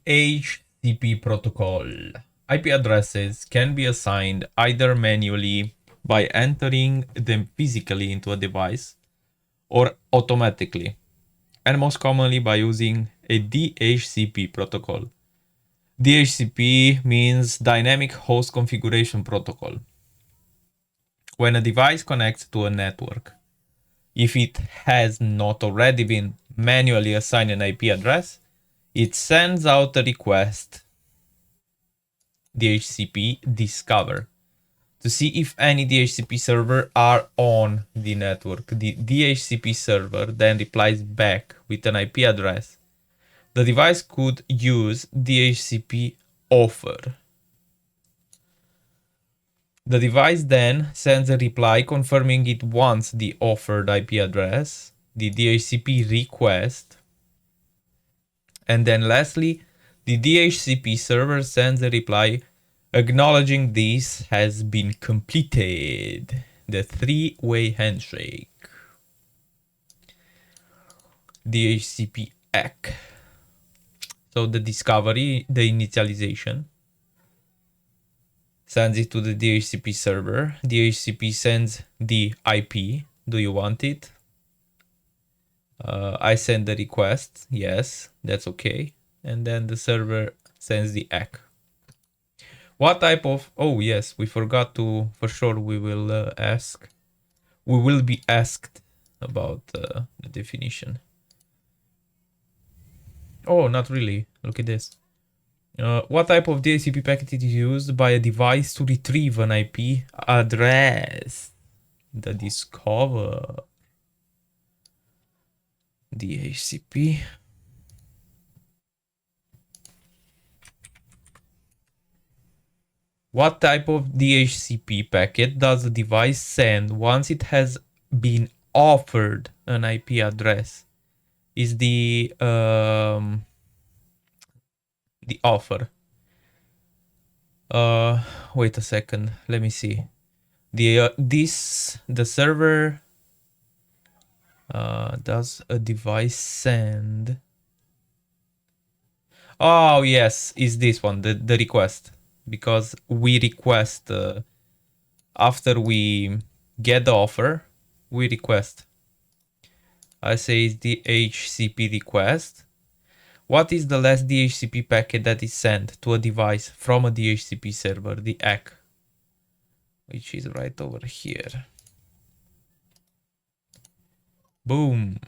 DHCP protocol. IP addresses can be assigned either manually by entering them physically into a device or automatically, and most commonly by using a DHCP protocol. DHCP means Dynamic Host Configuration Protocol. When a device connects to a network, if it has not already been manually assigned an IP address, it sends out a request, DHCP discover, to see if any DHCP server are on the network. The DHCP server then replies back with an IP address. The device could use DHCP offer. The device then sends a reply confirming it wants the offered IP address, the DHCP request, and then lastly, the DHCP server sends a reply acknowledging this has been completed. The three-way handshake. DHCP ACK. So the discovery, the initialization, sends it to the DHCP server. DHCP sends the IP. Do you want it? I send the request. Yes, that's okay. And then the server sends the ACK. What type of... Oh, yes, we forgot to... For sure, we will ask. We will be asked about the definition. Oh, not really. Look at this. What type of DHCP packet is used by a device to retrieve an IP address? The discover. DHCP. What type of DHCP packet does the device send once it has been offered an IP address? Is the offer. Wait a second. Let me see. The server does a device send? Oh yes, is this one the request, because we request after we get the offer, we request. I say it's the DHCP request. What is the last DHCP packet that is sent to a device from a DHCP server? The ACK, which is right over here. Boom.